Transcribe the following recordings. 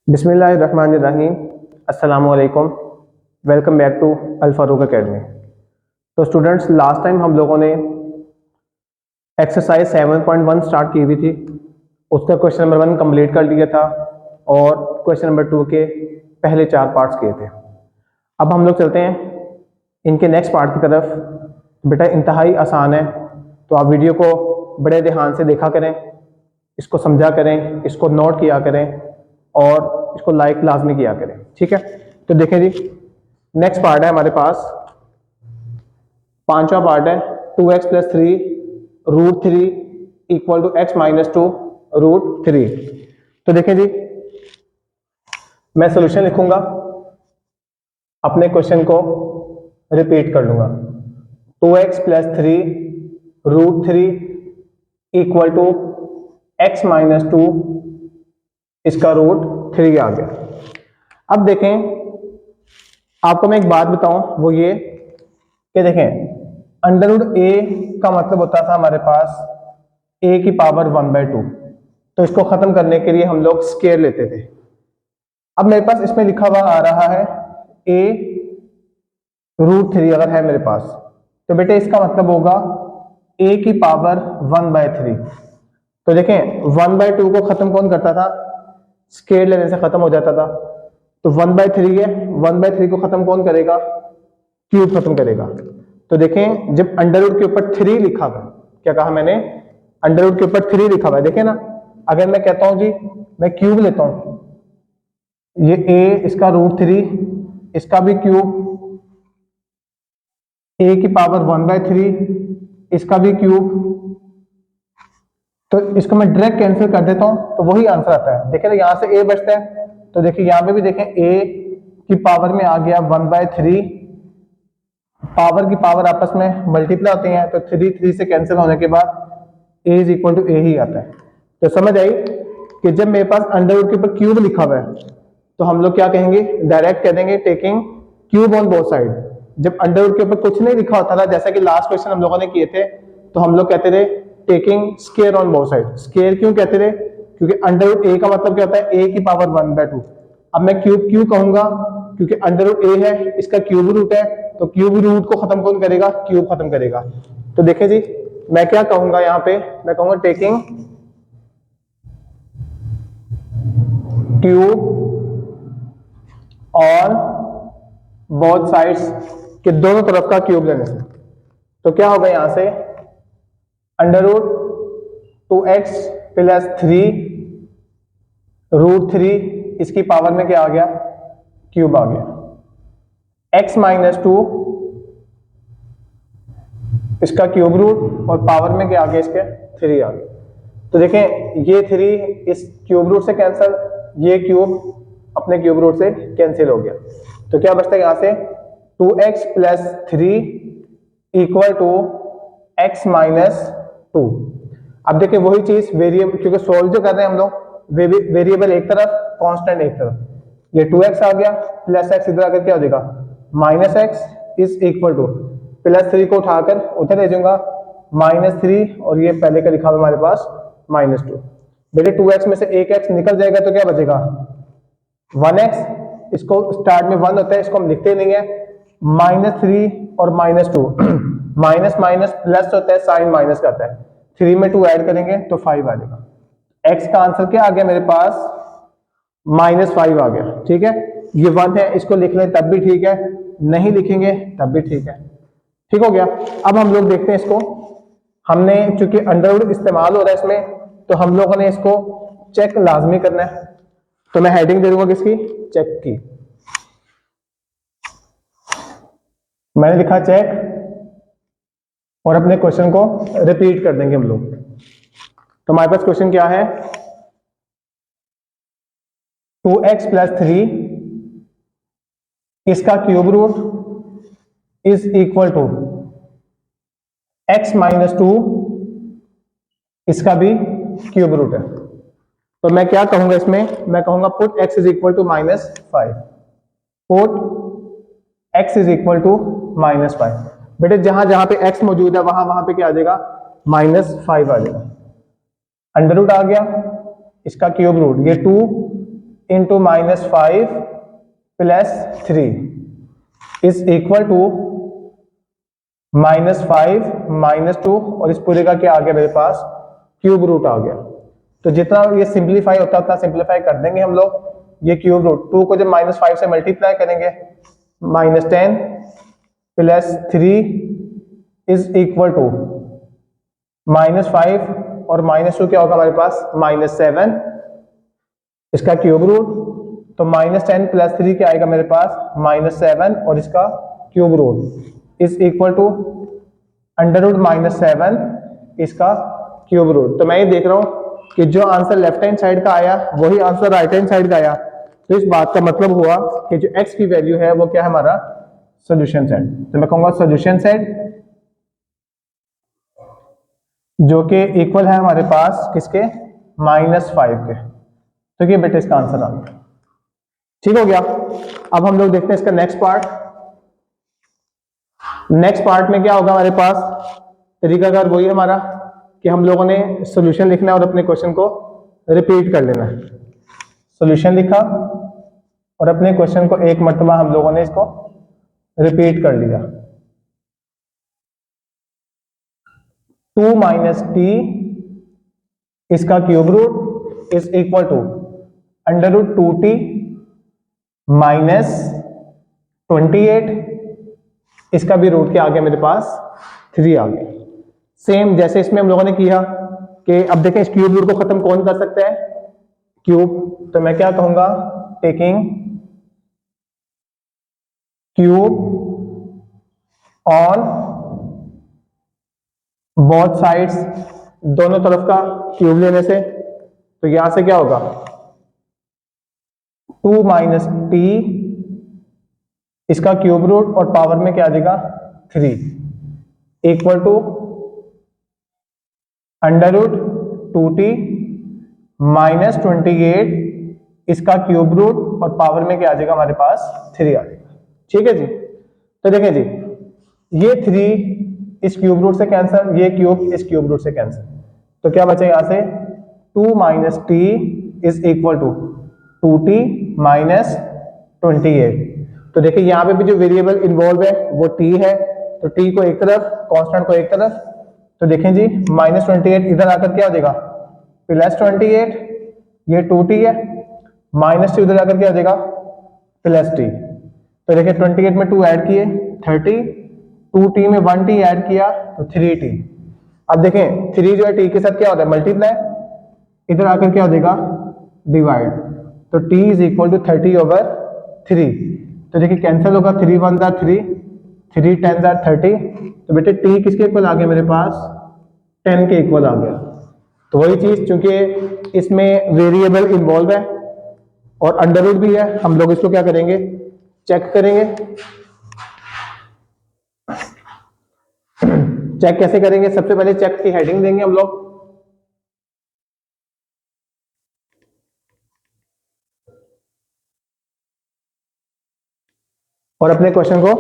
बिस्मिल्लाहिर्रहमानिर्रहीम। अस्सलाम वालेकुम। Welcome back to Al Farooq academy. तो स्टूडेंट्स, लास्ट टाइम हम लोगों ने एक्सरसाइज 7.1 स्टार्ट की हुई थी। उसका क्वेश्चन नंबर 1 कंप्लीट कर लिया था और क्वेश्चन नंबर 2 के पहले 4 पार्ट्स किए थे। अब हम लोग चलते हैं इनके नेक्स्ट पार्ट की तरफ। बेटा इंतहाई आसान है, तो आप वीडियो को बड़े ध्यान से देखा करें, इसको समझा करें, इसको नोट किया करें और इसको लाइक लाजमी किया करें। ठीक है, तो देखें जी, नेक्स्ट पार्ट है हमारे पास, पांचवा पार्ट है 2x + 3 √3 = x - 2 √3। तो देखें जी, मैं सोल्यूशन लिखूंगा, अपने क्वेश्चन को रिपीट कर लूंगा। 2x + 3 √3 = x - 2, इसका √3 आ गया। अब देखें, आपको मैं एक बात बताऊं, वो ये कि देखें, √a का मतलब होता था हमारे पास a की पावर 1/2। तो इसको खत्म करने के लिए हम लोग स्क्वायर लेते थे। अब मेरे पास इसमें लिखा हुआ आ रहा है a √3 अगर है मेरे पास, तो बेटे इसका मतलब होगा a की पावर 1/3। तो देखें 1/2 को खत्म कौन करता था? स्क्वायर लेने से खत्म हो जाता था। तो 1/3 है, 1/3 को खत्म कौन करेगा? क्यूब खत्म करेगा। तो देखें, जब अंडर के ऊपर 3 लिखा हुआ है, क्या कहा मैंने? अंडर के ऊपर 3 लिखा हुआ है, देखें ना। अगर मैं कहता हूं जी मैं क्यूब लेता हूं, ये a इसका √3, इसका भी क्यूब, a की पावर 1/3, इसका भी क्यूब, तो इसको मैं डायरेक्ट कैंसिल कर देता हूं तो वही आंसर आता है। देखें ना, यहां से a बचता है, तो देखिए यहां पे भी देखें a की पावर में आ गया 1/3। पावर की पावर आपस में मल्टीप्लाई होती हैं, तो 3 से कैंसिल होने के बाद a = a ही आता है। तो समझ आई कि जब मेरे पास अंडर के ऊपर क्यूब लिखा हुआ है तो हम लोग क्या कहेंगे? डायरेक्ट कह देंगे taking cube on both side. जब अंडर के ऊपर कुछ नहीं लिखा होता था, जैसा कि लास्ट क्वेश्चन हम लोगों ने किए थे, तो हम लोग कहते थे taking square on both side. Square क्यों कहते थे? क्योंकि अंडर a का मतलब क्या होता है? a की पावर 1/2। अब मैं क्यूब क्यों कहूंगा? क्योंकि अंडर a है, इसका क्यूब रूट है, तो क्यूब रूट को खत्म कौन करेगा? क्यूब खत्म करेगा। तो देखिए जी, मैं क्या कहूंगा यहां पे? मैं कहूंगा टेकिंग क्यूब और बोथ साइड्स के दोनों तरफ का क्यूब लेने से। तो क्या होगा यहां से? √2x + 3 √3, इसकी पावर में क्या आ गया? क्यूब आ गया। x - 2, इसका क्यूब रूट, और पावर में क्या आ गया? इसके 3 आ गया। तो देखें, ये 3 इस क्यूब रूट से कैंसिल, ये क्यूब अपने क्यूब रूट से कैंसिल हो गया। तो क्या बचता है यहां से? 2x + 3 = x - 2। अब देखिए वही चीज वेरिएबल, क्योंकि सोल्व जो कर रहे हैं हम लोग, वेरिएबल एक तरफ, कांस्टेंट एक तरफ। ये 2x आ गया, प्लस x इधर आकर क्या हो जाएगा? -x +3 को उठाकर उधर ले जाऊंगा, -3, और ये पहले का लिखा हुआ हमारे पास -2। बेटे 2x में से एक x निकल जाएगा तो क्या बचेगा? 1x। इसको स्टार्ट में 1 होता है, इसको हम लिखते नहीं है। -3 और -2 माइनस माइनस प्लस होता है, साइन माइनस का आता है। 3 में 2 ऐड करेंगे तो 5 आ जाएगा। x का आंसर क्या आ गया मेरे पास? -5 आ गया। ठीक है, ये 1 है, इसको लिख लें तब भी ठीक है, नहीं लिखेंगे तब भी ठीक है। ठीक हो गया। अब हम लोग देखते हैं इसको, हमने चूंकि अंडरवुड इस्तेमाल हो रहा है इसमें, तो हम लोगों ने इसको चेक लाजमी करना है। तो मैं हेडिंग दे दूंगा किसकी? चेक की। मैंने लिखा चेक, और अपने क्वेश्चन को रिपीट कर देंगे हम लोग। तो हमारे पास क्वेश्चन क्या है? 2x + 3, इसका क्यूब रूट = x - 2, इसका भी क्यूब रूट है। तो मैं क्या कहूंगा इसमें? मैं कहूंगा पुट x = -5। Put x = -5। बेटे जहां जहां पे x मौजूद है वहां वहां पे क्या आ जाएगा? -5 आ जाएगा। अंडर रूट आ गया, इसका क्यूब रूट, ये 2, into -5 plus 3 is equal to -5 -2 और इस पूरे का क्या आ गया मेरे पास, क्यूब रूट आ गया। तो जितना ये सिंप्लीफाई होता है उतना सिंप्लीफाई कर देंगे हम लोग। ये क्यूब रूट 2 को जब -5 से मल्टीप्लाई करेंगे, -10 प्लस 3 इज इक्वल टू -5 और -2 क्या होगा हमारे पास, -7 इसका क्यूब रूट। तो -10 प्लस 3 क्या आएगा मेरे पास, -7 और इसका cube root is equal to √-7 इसका क्यूब रूट। तो मैं ये देख रहा हूं कि जो आंसर लेफ्ट हैंड साइड का आया वही आंसर राइट हैंड साइड का आया। तो इस बात का मतलब हुआ कि जो x की वैल्यू है वो क्या है, हमारा सॉल्यूशन सेट। तो मैं कहूंगा सॉल्यूशन सेट जो कि इक्वल है हमारे पास किसके, -5 के। तो ये बेटे इसका आंसर आ गया। ठीक हो गया। अब हम लोग देखते हैं इसका नेक्स्ट पार्ट। नेक्स्ट पार्ट में क्या होगा हमारे पास, तरीकाकार वही हमारा कि हम लोगों ने सॉल्यूशन लिखना है और अपने क्वेश्चन को रिपीट कर लेना है। सॉल्यूशन लिखा और अपने क्वेश्चन को एक मरतबा हम लोगों ने इसको रिपीट कर लिया। 2 - t इसका cube root is equal to √2t -28 इसका भी रूट क्या आ गया मेरे पास, 3 आ गया। सेम जैसे इसमें हम लोगों ने किया कि अब देखें इस क्यूब रूट को खत्म कौन कर सकता है, क्यूब। तो मैं क्या कहूंगा, taking cube on both sides, दोनों तरफ का क्यूब लेने से। तो यहां से क्या होगा, 2 - t इसका क्यूब रूट और पावर में क्या आ जाएगा, 3 इक्वल टू √2t -28 इसका क्यूब रूट और पावर में क्या आ जाएगा हमारे पास, 3 आ जाएगा। ठीक है जी। तो देखें जी, ये 3 इस क्यूब रूट से कैंसिल, ये क्यूब इस क्यूब रूट से कैंसिल। तो क्या बचे यहां से, 2 - t is equal to 2t -28। तो देखिए यहां पे भी जो वेरिएबल इन्वॉल्व है वो t है, तो t को एक तरफ, कांस्टेंट को एक तरफ। तो देखें जी, -28 इधर आकर क्या हो जाएगा, +28, ये 2t है, -2 इधर आकर क्या हो जाएगा, +t। तो देखिए 28 में 2 ऐड किए 30, 2t में 1t ऐड किया तो 3t। अब देखें 3 जो है t के साथ क्या होता है, मल्टीप्लाई, इधर आकर क्या हो जाएगा, डिवाइड। तो t इज इक्वल टू 30/3। तो देखिए कैंसिल होगा, 3 1 3, 3 10 30। तो बेटे t किसके इक्वल आ गया मेरे पास, 10 के इक्वल आ गया। तो वही चीज, चूंकि इसमें वेरिएबल इन्वॉल्व है और अंडर रूट भी है, हम लोग इसको क्या करेंगे, चेक करेंगे। चेक कैसे करेंगे, सबसे पहले चेक की हेडिंग देंगे हम लोग। और अपने क्वेश्चन को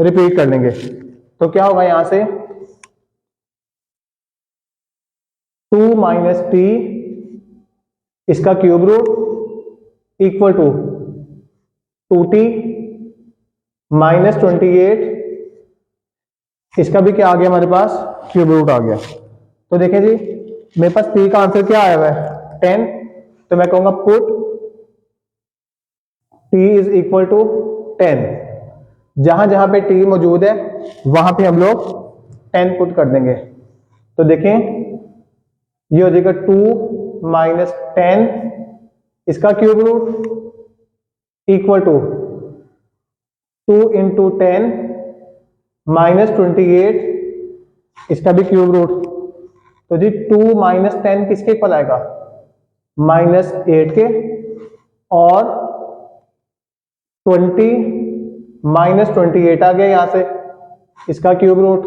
रिपीट कर लेंगे। तो क्या होगा यहां से, 2 - t इसका cube root equal to 2t -28 इसका भी क्या आ गया हमारे पास, क्यूब रूट आ गया। तो देखें जी, मेरे पास t का आंसर क्या आया हुआ है, 10। तो मैं कहूंगा put t is equal to 10। जहां जहां पे t मौजूद है वहां पे हम लोग 10 पुट कर देंगे। तो देखें ये हो जाएगा 2 - 10 इसका क्यूब रूट इक्वल टू 2 × 10 -28 इसका भी क्यूब रूट। तो जी 2 - 10 किसके इक्वल आएगा, -8 के, और 20 -28 आ गया यहां से, इसका क्यूब रूट।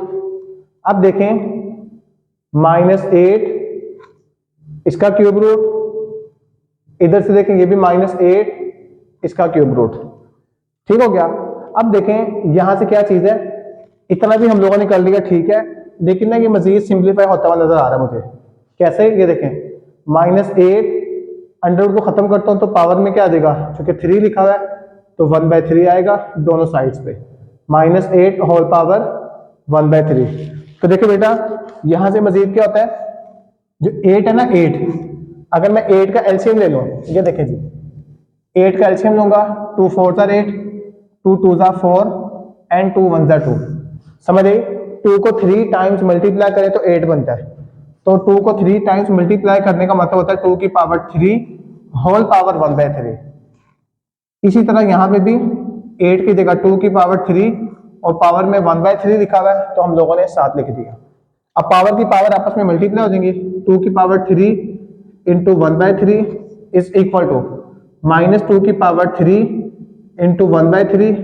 अब देखें -8 इसका क्यूब रूट, इधर से देखें ये भी -8 इसका क्यूब रूट। ठीक हो गया। अब देखें यहां से क्या चीज है, इतना भी हम लोगों ने कर लिया, ठीक है, लेकिन ना ये मजीद सिंप्लीफाई होता हुआ नजर आ रहा है मुझे। कैसे, ये देखें -8 अंडर रूट को खत्म करता हूँ तो पावर में क्या आ जाएगा, क्योंकि 3 लिखा हुआ है तो 1/3 आएगा दोनों साइड्स पे, -8 होल पावर 1/3। तो देखिए बेटा यहां से मजीद क्या होता है, जो 8 है ना 8, अगर मैं 8 का एलसीएम ले लूं, ये देखिए जी 8 का एलसीएम लूंगा, 2 4 8, 2 2 4 एंड 2 1 2, समझ आई। 2 को 3 टाइम्स मल्टीप्लाई करें तो 8 बनता है, तो 2 को 3 टाइम्स मल्टीप्लाई करने का मतलब होता है 2 की पावर 3 होल पावर 1/3। इसी तरह यहाँ पे भी 8 की जगह 2 की पावर 3 और पावर में 1/3 लिखा हुआ है, तो हम लोगों ने 7 लिख दिया। अब पावर की पावर आपस में मल्टीप्लाई हो जाएंगी, 2 की power 3 into 1/3 is equal to -2 की पावर 3 इंटू 1/3।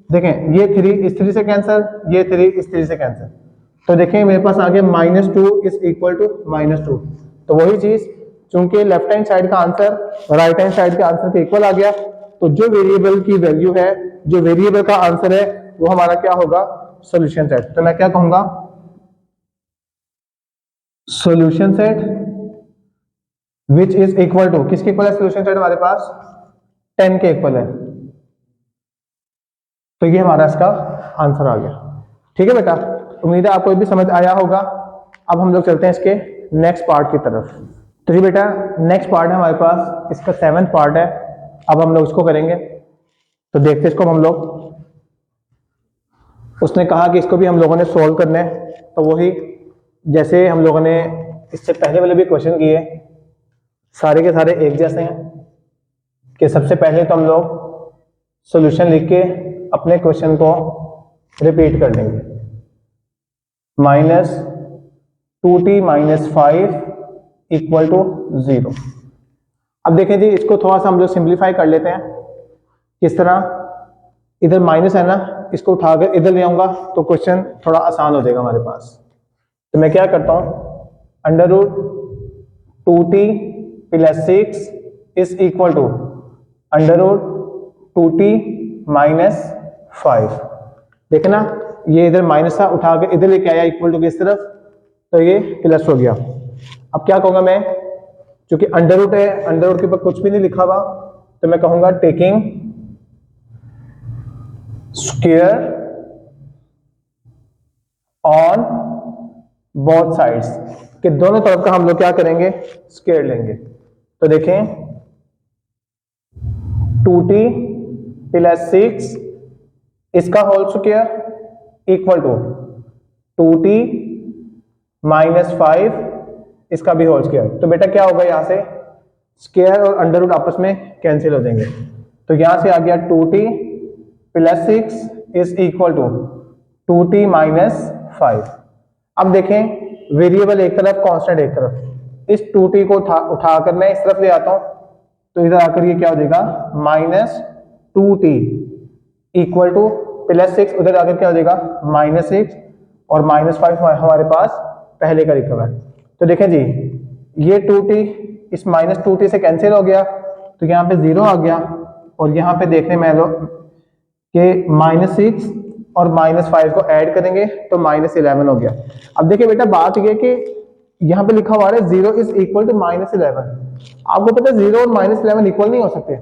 देखें ये 3 इस 3 से कैंसिल, ये 3 इस 3 से कैंसिल, तो देखें मेरे पास आ गया -2 इज इक्वल टू -2। तो वही चीज, चूंकि लेफ्ट हैंड साइड का आंसर राइट हैंड साइड के आंसर के इक्वल आ गया, तो जो वेरिएबल की वैल्यू है, जो वेरिएबल का आंसर है, वो हमारा क्या होगा, सॉल्यूशन सेट। तो मैं क्या कहूंगा, solution set which is equal to, किसके इक्वल है सॉल्यूशन सेट हमारे पास, 10 के इक्वल है। तो ये हमारा इसका आंसर आ गया। ठीक है बेटा, उम्मीद है आपको ये भी समझ आया होगा। अब हम लोग चलते हैं इसके नेक्स्ट पार्ट की तरफ। तो जी बेटा नेक्स्ट पार्ट है हमारे पास, इसका 7th पार्ट है। अब हम लोग इसको करेंगे, तो देखते इसको हम लोग। उसने कहा कि इसको भी हम लोगों ने सॉल्व करना है, तो वही जैसे हम लोगों ने इससे पहले वाले भी क्वेश्चन किए, सारे के सारे एक जैसे हैं कि सबसे पहले तो हम लोग सॉल्यूशन लिख के अपने क्वेश्चन को रिपीट कर लेंगे। -2t - 5 equal to 0। अब देखें जी इसको थोड़ा सा हम लोग सिंप्लीफाई कर लेते हैं। किस तरह, इधर माइनस है ना, इसको उठाकर इधर ले आऊंगा तो क्वेश्चन थोड़ा आसान हो जाएगा हमारे पास। तो मैं क्या करता हूं, √2t + 6 is equal to √2t - 5। देखना ये इधर माइनस था, उठा के इधर लेके आया इक्वल टू की इस तरफ, तो ये प्लस हो गया। अब क्या कहूंगा मैं, क्योंकि अंडर रूट है, अंडर रूट के ऊपर कुछ भी नहीं लिखा हुआ, तो मैं कहूंगा taking square on both sides, कि दोनों तरफ का हम लोग क्या करेंगे, स्क्वायर लेंगे। तो देखें 2t + 6 इसका whole square equal to 2t - 5 इसका भी होल स्क्वायर। तो बेटा क्या होगा, यहां से स्क्वायर और अंडर रूट आपस में कैंसिल हो जाएंगे, तो यहां से आ गया 2t + 6 is equal to 2t - 5। अब देखें वेरिएबल एक तरफ, कांस्टेंट एक तरफ, इस 2t को उठाकर मैं इस तरफ ले आता हूं, तो इधर आकर ये क्या हो जाएगा, -2t इक्वल टू +6, उधर आकर क्या हो जाएगा -6, और -5 हमारे पास पहले का लिखा हुआ है। तो देखें जी ये 2t इस -2t से कैंसिल हो गया, तो यहाँ पे 0 आ गया, और यहाँ पे देखने में लो कि -6 और -5 को ऐड करेंगे तो -11 हो गया। अब देखिए बेटा बात यह कि यहाँ पे लिखा हुआ है 0 इज इक्वल टू -11। आपको पता है 0 और -11 इक्वल नहीं हो सकते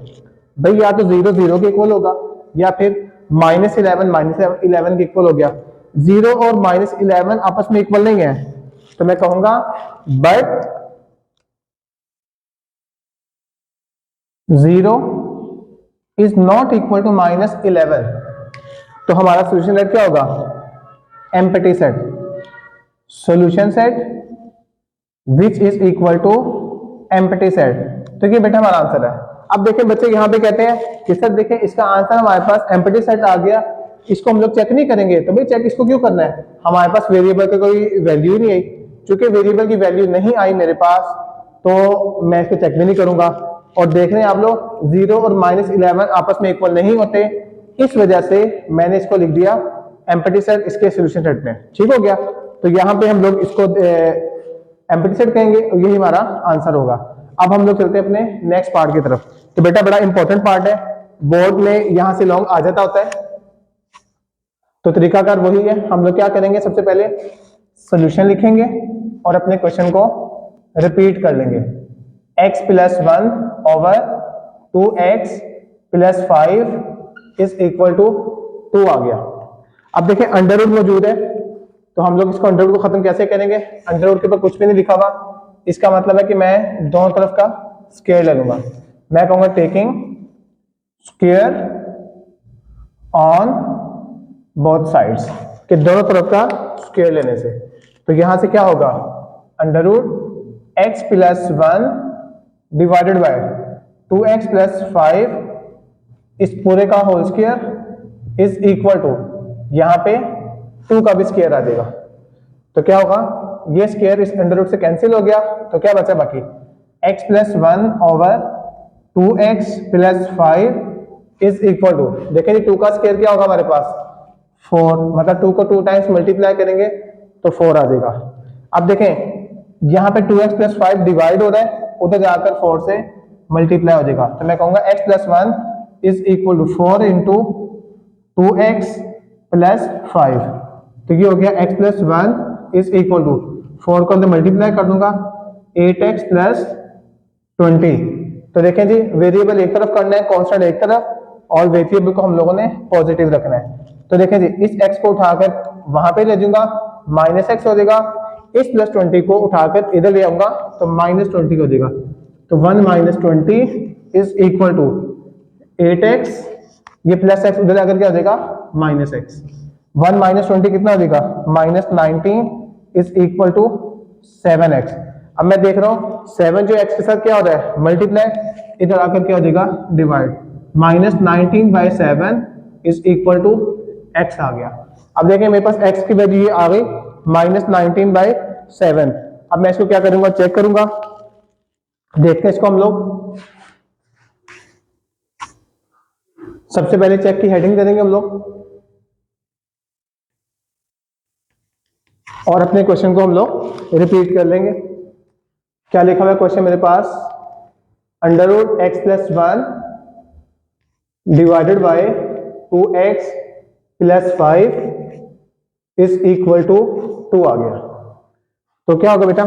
भाई, या तो 0 0 के इक्वल होगा, या फिर -11 -11 के इक्वल हो गया। 0 और -11 आपस में इक्वल नहीं है, तो मैं कहूंगा but 0 is not equal to -11। तो हमारा सॉल्यूशन सेट क्या होगा, empty set, solution set which is equal to empty set. तो ये बेटा हमारा आंसर है। अब देखें बच्चे यहाँ पे कहते हैं कि सर देखें इसका आंसर हमारे पास एम्प्टी सेट आ गया, इसको हम लोग चेक नहीं करेंगे। तो भाई चेक इसको क्यों करना है, हमारे पास वेरिएबल की कोई वैल्यू ही नहीं आई। चूंकि वेरिएबल की वैल्यू नहीं आई मेरे पास, तो मैं इसको चेक भी नहीं करूंगा। और देख रहे हैं आप लोग 0 और -11 आपस में इक्वल नहीं होते, इस वजह से मैंने इसको लिख दिया एम्प्टी सेट इसके सॉल्यूशन सेट में। ठीक हो गया, तो यहाँ पे हम लोग इसको एम्प्टी सेट कहेंगे और यही हमारा आंसर होगा। अब हम लोग चलते हैं अपने नेक्स्ट पार्ट की तरफ। तो बेटा बड़ा इंपॉर्टेंट पार्ट है, बोर्ड में यहां से लॉन्ग आ जाता होता है, तो तरीकाकार वही है। हम लोग क्या करेंगे, सबसे पहले सॉल्यूशन लिखेंगे और अपने क्वेश्चन को रिपीट कर लेंगे। x plus 1 over 2x plus 5 is equal to 2 आ गया। अब देखिए अंडर रूट मौजूद है, तो हम लोग इसको अंडर रूट को खत्म कैसे करेंगे? अंडर रूट के ऊपर कुछ भी नहीं लिखा हुआ, इसका मतलब है कि मैं दोनों तरफ का स्क्वायर ले लूंगा। मैं कहूंगा taking square on both sides, कि दोनों तरफ का स्क्वायर लेने से। तो यहां से क्या होगा? Under root x plus 1 divided by 2x plus 5 इस पूरे का whole square is equal to, यहां पे 2 का भी स्क्वायर आ जाएगा। तो क्या होगा? ये स्क्वायर इस अंडर रूट से कैंसिल हो गया, तो क्या बचा बाकी? x plus 1 over 2x plus 5 is equal to, देखिए 2 का स्क्वायर क्या होगा हमारे पास? 4, मतलब 2 को 2 टाइम्स मल्टीप्लाई करेंगे तो 4 आ जाएगा। अब देखें यहाँ पे 2x प्लस 5 डिवाइड हो रहा है, उधर जाकर 4 से मल्टीप्लाई हो जाएगा। तो मैं कहूंगा x plus 1 is equal to 4 into 2x plus 5। तो ये हो गया x plus 1 is equal to 4 को अंदर मल्टीप्लाई कर दूंगा 8x प्लस 20। तो देखें जी, वेरिएबल एक तरफ करना है, कांस्टेंट एक तरफ, और वेरिएबल को हम लोगों ने पॉजिटिव रखना है। तो देखें जी, इस x को उठाकर वहां पे ले जाऊंगा, माइनस एक्स हो जाएगा। इस प्लस 20 को उठाकर इधर ले आऊंगा तो माइनस 20 हो जाएगा। तो 1 minus 20 is equal to 8x, ये प्लस एक्स उधर आकर क्या हो जाएगा? Minus x. 1 माइनस 20 कितना हो जाएगा? Minus 19 is equal to 7x। अब मैं देख रहा हूं 7 जो x के साथ क्या हो रहा है? मल्टीप्लाई, इधर आकर क्या हो जाएगा? Divide. Minus 19 by 7 is equal to x आ गया। अब देखें मेरे पास x की वैल्यू ये आ गई माइनस 19 बाई 7। अब मैं इसको क्या करूंगा? चेक करूंगा। देखते हैं इसको हम लोग। सबसे पहले चेक की हेडिंग दे देंगे हम लोग, और अपने क्वेश्चन को हम लोग रिपीट कर लेंगे। क्या लिखा हुआ है क्वेश्चन मेरे पास? Under root x plus 1 divided by 2x plus 5 is equal to 2 आ गया। तो क्या होगा बेटा?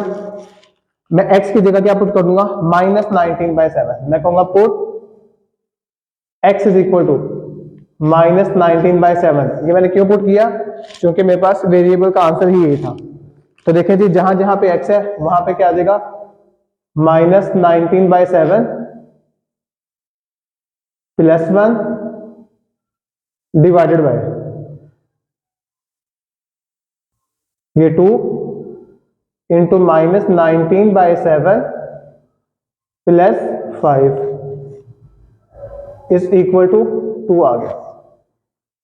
मैं x की जगह क्या पुट कर दूंगा? Minus 19 by 7। मैं कहूंगा put x is equal to minus 19 by 7। ये मैंने क्यों पुट किया? क्योंकि मेरे पास वेरिएबल का आंसर ही यही था। तो देखें जी, जहां जहां पे x है वहां पे क्या आ जाएगा? Minus 19 by 7 plus 1 divided by ये 2 into minus 19 by 7 plus 5 is equal to 2 आ गया।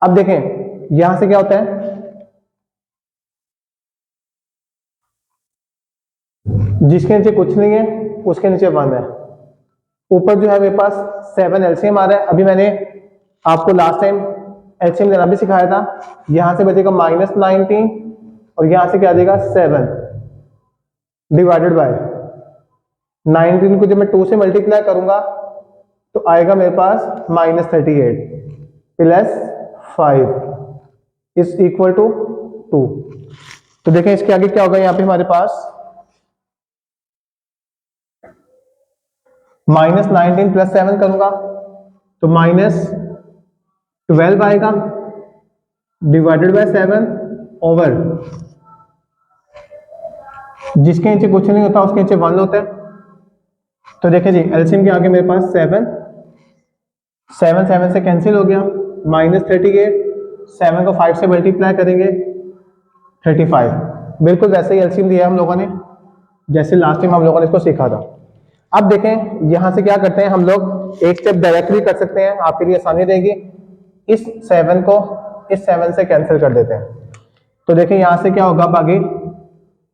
अब देखें यहां से क्या होता है? जिसके नीचे कुछ नहीं है उसके नीचे 1 है। ऊपर जो है मेरे पास 7 एलसीएम आ रहा है। अभी मैंने आपको लास्ट टाइम एलसीएम लेना भी सिखाया था। यहां से बचेगा माइनस 19 और यहां से क्या आ जाएगा? 7 डिवाइडेड बाय 19 को जब मैं 2 से मल्टीप्लाई करूंगा तो आएगा मेरे पास minus 38 plus 5 is equal to 2। तो देखें इसके आगे क्या होगा? यहां पे हमारे पास माइनस 19 प्लस 7 करूंगा तो माइनस 12 आएगा डिवाइडेड बाय 7 ओवर, जिसके नीचे कुछ नहीं होता उसके नीचे 1 होता है। तो देखें जी, एलसीएम के आगे मेरे पास 7 से कैंसिल हो गया, माइनस 38, 7 को 5 से मल्टीप्लाई करेंगे 35। बिल्कुल वैसे ही एलसीएम दिया हम लोगों ने जैसे लास्ट टाइम हम लोगों ने इसको सीखा था। अब देखें यहां से क्या करते हैं हम लोग, एक स्टेप डायरेक्टली कर सकते हैं, आपके लिए आसानी रहेगी। इस 7 को इस 7 से कैंसिल कर देते हैं। तो देखें यहां से क्या होगा? आगे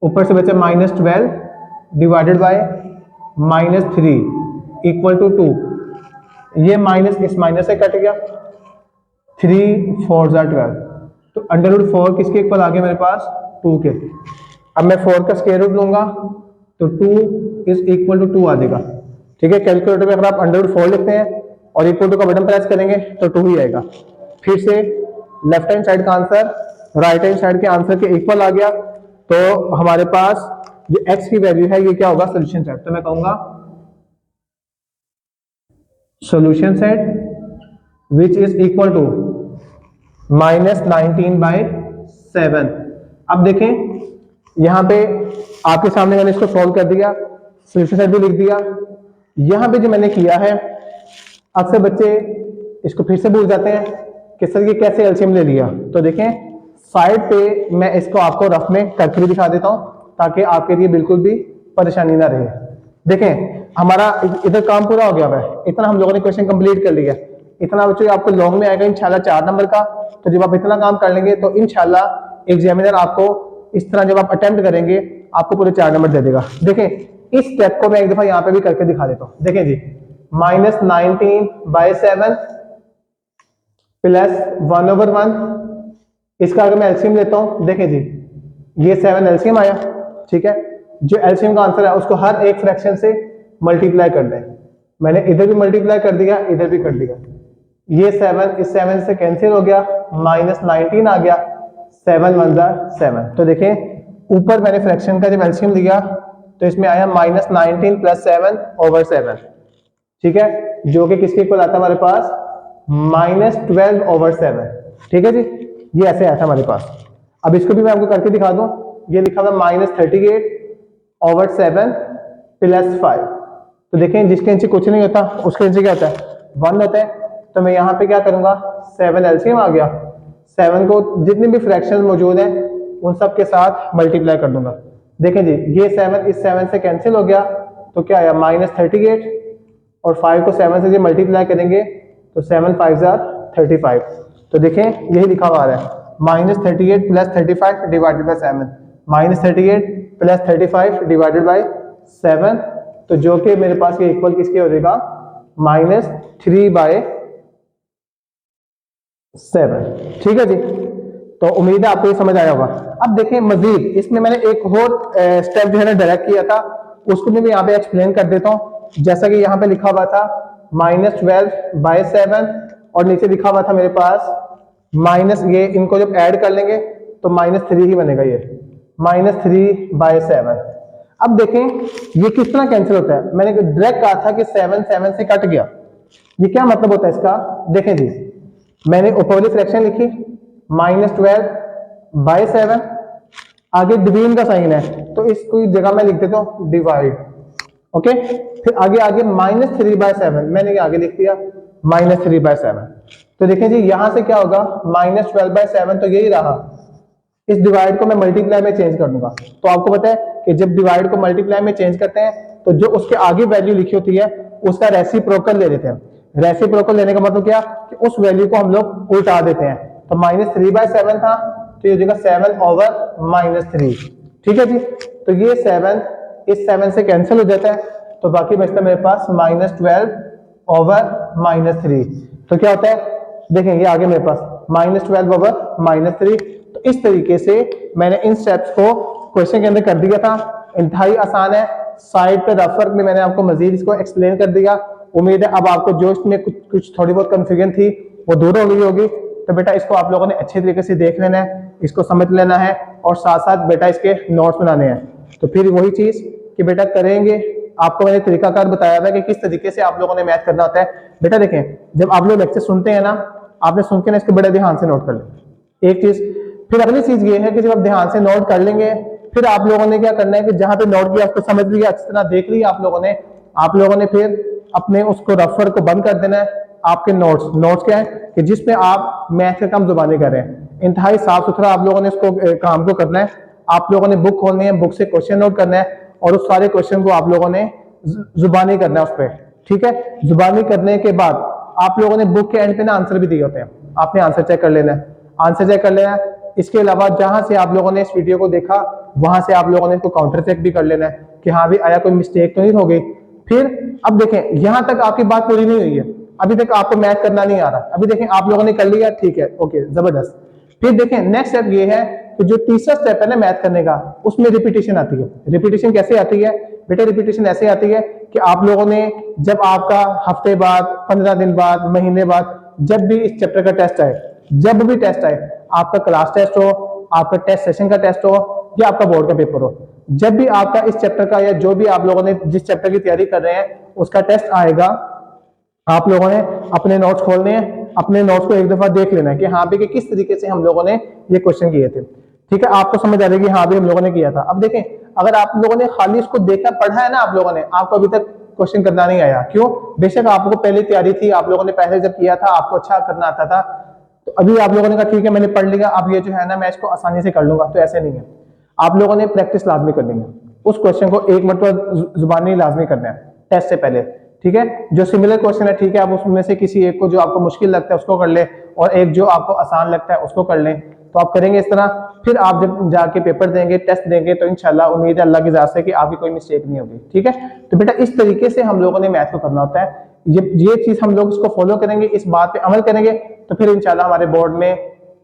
ऊपर से बचे minus 12 divided by minus 3 equal to 2। ये माइनस इस माइनस से कट गया, 3 4 12। तो अंडर रूट 4 किसके इक्वल आ गया मेरे पास? 2 के। अब मैं 4 का स्क्वायर रूट लूंगा तो 2 इज इक्वल टू 2 आ जाएगा। ठीक है, कैलकुलेटर में अगर आप अंडर रूट 4 लिखते हैं और इक्वल टू का बटन प्रेस करेंगे तो 2 ही आएगा। फिर से लेफ्ट हैंड साइड का आंसर राइट हैंड साइड के आंसर के इक्वल आ गया। तो हमारे पास जो x की वैल्यू है ये क्या होगा? Solution set. तो मैं कहूंगा solution set which is equal to -19/7। अब देखें यहां पे आपके सामने मैंने इसको सॉल्व कर दिया, सोल्यूशन सेट भी लिख दिया। यहां पे जो मैंने किया है, अक्सर बच्चे इसको फिर से भूल जाते हैं कि सर ये कैसे एलसीएम ले लिया। तो देखें साइड पे मैं इसको आपको रफ में करके भी दिखा देता हूं ताकि आपके लिए बिल्कुल भी परेशानी ना रहे। देखें हमारा इधर काम पूरा हो गया है, इतना हम लोगों ने क्वेश्चन कंप्लीट कर लिया। इतना बच्चों आपको लॉन्ग में आएगा इंशाल्लाह 4 नंबर का। तो जब आप इतना काम कर लेंगे तो इंशाल्लाह एग्जामिनर आपको इस तरह जब आप अटेम्प्ट करेंगे आपको पूरे 4 नंबर दे देगा। देखें इस स्टेप को मैं एक दफा यहाँ पे भी करके दिखा देता हूँ। देखें जी -19/7 प्लस 1/1, इसका अगर मैं एलसीएम लेता हूँ, देखें जी ये 7 एलसीएम आया, ठीक है। जो एलसीएम का आंसर है उसको हर एक फ्रैक्शन से मल्टीप्लाई कर दें। मैंने इधर भी मल्टीप्लाई कर दिया, इधर भी कर दिया। ये 7 इस 7 से कैंसिल हो गया, -19 आ गया, 7 1 7। तो देखें ऊपर मैंने फ्रैक्शन का जब एलसीएम लिया तो इसमें आया -19 + 7/7, ठीक है, जो कि किसके इक्वल आता है हमारे पास -12/7, ठीक है जी। ये ऐसे आया था हमारे पास। अब इसको भी मैं आपको करके दिखा दूं। ये लिखा हुआ -38/7 + 5। तो देखें जिसके नीचे कुछ नहीं होता उसके नीचे क्या होता है 1 होता है। तो मैं यहाँ पे क्या करूंगा 7 एलसीएम आ गया, 7 को जितने भी फ्रैक्शन मौजूद हैं उन सब के साथ मल्टीप्लाई कर दूंगा। देखें जी ये 7 इस 7 से कैंसिल हो गया तो क्या आया -38 और 5 को 7 से मल्टीप्लाई करेंगे तो 7 5 35। तो देखें यही लिखा हुआ आ रहा है -38 + 35 डिवाइडेड बाय 7, -38 + 35 डिवाइडेड बाय 7। तो जो कि मेरे पास ये इक्वल किसके हो जाएगा -3/7, ठीक है जी। तो उम्मीद है आपको ये समझ आया होगा। अब देखें मजीद इसमें मैंने एक और स्टेप जो है ना डायरेक्ट किया था, उसको भी मैं यहाँ पे एक्सप्लेन कर देता हूँ। जैसा कि यहाँ पे लिखा हुआ था -12/7 और नीचे लिखा हुआ था मेरे पास माइनस, ये इनको जब ऐड कर लेंगे तो -3 ही बनेगा, ये -3/7। अब देखें ये किस तरह कैंसिल होता है। मैंने डायरेक्ट कहा था कि 7 7 से कट गया, ये क्या मतलब होता है इसका। देखें जी मैंने ऊपर वाली फ्रैक्शन लिखी -12/7, आगे डिवीजन का साइन है तो इसको जगह मैं लिख देता हूँ डिवाइड, ओके। फिर आगे आगे -3/7 मैंने आगे लिख दिया -3/7। तो देखें जी यहां से क्या होगा -12/7, तो यही रहा। इस डिवाइड को मैं मल्टीप्लाई में चेंज कर दूंगा। तो आपको पता है कि जब डिवाइड को मल्टीप्लाई में चेंज करते हैं तो जो उसके आगे वैल्यू लिखी होती है उसका रेसिप्रोकल ले लेते हैं। रेसिप्रोकल लेने का मतलब क्या कि उस वैल्यू को हम लोग उल्टा देते हैं। तो -3/7 था तो ये हो जाएगा 7/-3, ठीक है जी। तो ये 7 इस 7 से कैंसिल हो जाता है तो बाकी बचता है मेरे पास -12/-3। तो क्या होता है देखें ये आगे मेरे पास -12/-3। तो इस तरीके से मैंने इन स्टेप्स को क्वेश्चन के अंदर कर दिया था। इंतहाई आसान है, साइड पे रफ वर्क में मैंने आपको मजीद इसको एक्सप्लेन कर दिया। उम्मीद है अब आपको जो इसमें कुछ थोड़ी बहुत कंफ्यूजन थी वो दूर हो गई होगी। तो बेटा इसको आप लोगों ने अच्छे तरीके से देख लेना है, इसको समझ लेना है और साथ साथ बेटा इसके नोट्स बनाने हैं। तो फिर वही चीज कि बेटा करेंगे, आपको मैंने तरीकाकार बताया था कि किस तरीके से आप लोगों ने मैथ करना होता है। बेटा देखें जब आप लोग लेक्चर सुनते हैं ना, आपने सुन के ना इसको बड़े ध्यान से नोट कर लें एक चीज। फिर अगली चीज ये है कि जब आप ध्यान से नोट कर लेंगे फिर आप लोगों ने क्या करना है कि जहां पे नोट किया उसको समझ लिया, अच्छी तरह देख लिया आप लोगों ने फिर अपने उसको रफर को बंद कर देना है। आपके नोट्स क्या है कि जिसमें आप मैथ का काम जुबानी कर रहे हैं, इंतहाई साफ सुथरा आप लोगों ने इसको काम को करना है। आप लोगों ने बुक खोलनी है, बुक से क्वेश्चन नोट करना है और उस सारे क्वेश्चन को आप लोगों ने जुबानी करना है उस पर, ठीक है। जुबानी करने के बाद आप लोगों ने बुक के एंड पे ना आंसर भी दिए होते हैं, आपने आंसर चेक कर लेना है, आंसर चेक कर लेना है। इसके अलावा जहां से आप लोगों ने इस वीडियो को देखा वहां से आप लोगों ने इसको काउंटर चेक भी कर लेना है कि हाँ भी आया कोई मिस्टेक तो नहीं हो गई। फिर अब देखें यहां तक आपकी बात पूरी नहीं हुई है, अभी तक आपको मैथ करना नहीं आ रहा। अभी देखें आप लोगों ने कर लिया, ठीक है, ओके, जबरदस्त। फिर देखें नेक्स्ट स्टेप ये है कि जो तीसरा स्टेप है ना मैथ करने का, उसमें रिपीटेशन आती है। रिपीटेशन कैसे आती है बेटा? रिपीटेशन ऐसे आती है कि आप लोगों ने जब आपका हफ्ते बाद, 15 दिन बाद, महीने बाद जब भी इस चैप्टर का टेस्ट आए, जब भी टेस्ट आए, आपका क्लास टेस्ट हो, आपका टेस्ट सेशन का टेस्ट हो या आपका बोर्ड का पेपर हो, जब भी आपका इस चैप्टर का या जो भी आप लोगों ने जिस चैप्टर की तैयारी कर रहे हैं उसका टेस्ट आएगा आप लोगों ने अपने नोट्स खोलने हैं, अपने नोट्स को एक दफा देख लेना है कि हाँ भी कि किस तरीके से हम लोगों ने ये क्वेश्चन किए थे। ठीक है, आपको समझ आ जाएगी हाँ भी हम लोगों ने किया था। अब देखें, अगर आप लोगों ने खाली इसको देखा पढ़ा है ना आप लोगों ने, आपको अभी तक क्वेश्चन करना नहीं आया। क्यों? बेशक आपको पहले तैयारी थी, आप लोगों ने पहले जब किया था आपको अच्छा करना आता था, तो अभी आप लोगों ने कहा ठीक है मैंने पढ़ लिया, अब ये जो है ना मैं इसको आसानी से कर लूंगा, तो ऐसे नहीं है। आप लोगों ने प्रैक्टिस लाजमी करनी है, उस क्वेश्चन को एक मतलब जुबानी लाजमी करना है टेस्ट से पहले। ठीक है, जो सिमिलर क्वेश्चन है ठीक है, आप उसमें से किसी एक को जो आपको मुश्किल लगता है उसको कर ले, और एक जो आपको आसान लगता है उसको कर लें। तो आप करेंगे इस तरह, फिर आप जब जाके पेपर देंगे, टेस्ट देंगे, तो इंशाल्लाह उम्मीद है अल्लाह की ज़ात से कि आपकी कोई मिस्टेक नहीं होगी। ठीक है, तो बेटा इस तरीके से हम लोगों ने मैथ को करना होता है। ये चीज हम लोग इसको फॉलो करेंगे, इस बात पे अमल करेंगे, तो फिर इंशाल्लाह हमारे बोर्ड में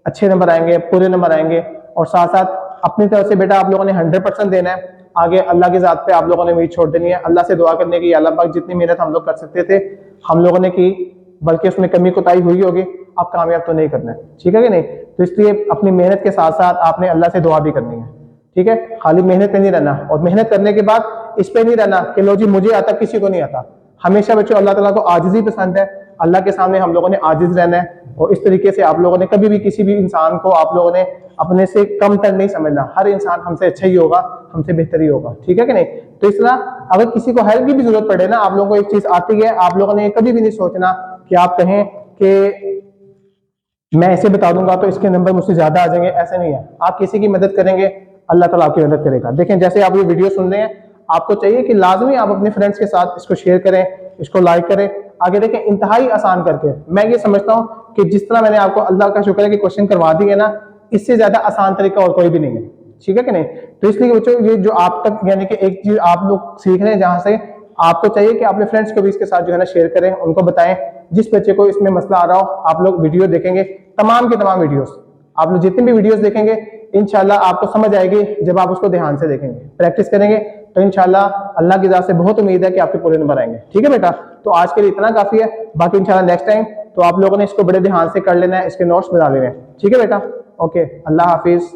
अच्छे नंबर आएंगे, पूरे नंबर आएंगे। और साथ साथ अपनी तरफ से बेटा आप लोगों ने 100% देना है। आगे अल्लाह की ज़ात पे आप लोगों ने उम्मीद छोड़ देनी है, अल्लाह से दुआ करने की अल्लाह पाक जितनी मेहनत हम लोग कर सकते थे हम लोगों ने की, बल्कि उसमें कमी कोताही हुई होगी, अब कामयाब तो नहीं करना है। ठीक है कि नहीं? तो इसलिए अपनी मेहनत के साथ साथ आपने अल्लाह से दुआ भी करनी है। ठीक है, खाली मेहनत पे नहीं रहना, और मेहनत करने के बाद इस पे नहीं रहना कि लो जी मुझे आता किसी को नहीं आता। हमेशा बच्चों अल्लाह ताला को आजिज़ी पसंद है, अल्लाह के सामने हम लोगों ने आजिज़ रहना है, और इस तरीके से आप लोगों ने कभी भी किसी भी इंसान को आप लोगों ने अपने से कम तर नहीं समझना। हर इंसान हमसे अच्छा ही होगा, हमसे बेहतर ही होगा। ठीक है कि नहीं? तो इस तरह अगर किसी को हेल्प की भी जरूरत पड़े ना, आप लोगों को एक चीज आती है, आप लोगों ने कभी भी नहीं सोचना कि आप कहें कि मैं ऐसे बता दूंगा तो इसके नंबर मुझसे ज्यादा आ जाएंगे, ऐसे नहीं है। आप किसी की मदद करेंगे, अल्लाह ताला आपकी मदद करेगा। देखें, जैसे आप ये वीडियो सुन रहे हैं, आपको चाहिए कि लाजमी आप अपने फ्रेंड्स के साथ इसको शेयर करें, इसको लाइक करें। आगे देखें, इंतहाई आसान करके मैं ये समझता हूँ कि जिस तरह मैंने आपको, अल्लाह का शुक्र है कि क्वेश्चन करवा दिए ना, इससे ज्यादा आसान तरीका और कोई भी नहीं है। ठीक है कि नहीं? तो इसलिए बच्चों ये जो आप तक यानी कि एक चीज आप लोग सीख रहे हैं, जहां से आपको चाहिए कि अपने फ्रेंड्स को भी इसके साथ जो है ना शेयर करें, उनको बताएं। जिस बच्चे को इसमें मसला आ रहा हो, आप लोग वीडियो देखेंगे, तमाम के तमाम वीडियोस, आप लोग जितनी भी वीडियोस देखेंगे इंशाल्लाह आपको समझ आएगी। जब आप उसको ध्यान से देखेंगे, प्रैक्टिस करेंगे, तो इंशाल्लाह अल्लाह की ज़ात से बहुत उम्मीद है कि आपके पूरे नंबर आएंगे। ठीक है बेटा, तो आज के लिए इतना काफी है, बाकी इंशाल्लाह नेक्स्ट टाइम तो आप लोगों ने इसको बड़े ध्यान से कर लेना है, इसके नोट्स बना लेने हैं। ठीक है बेटा, ओके, अल्लाह हाफिज।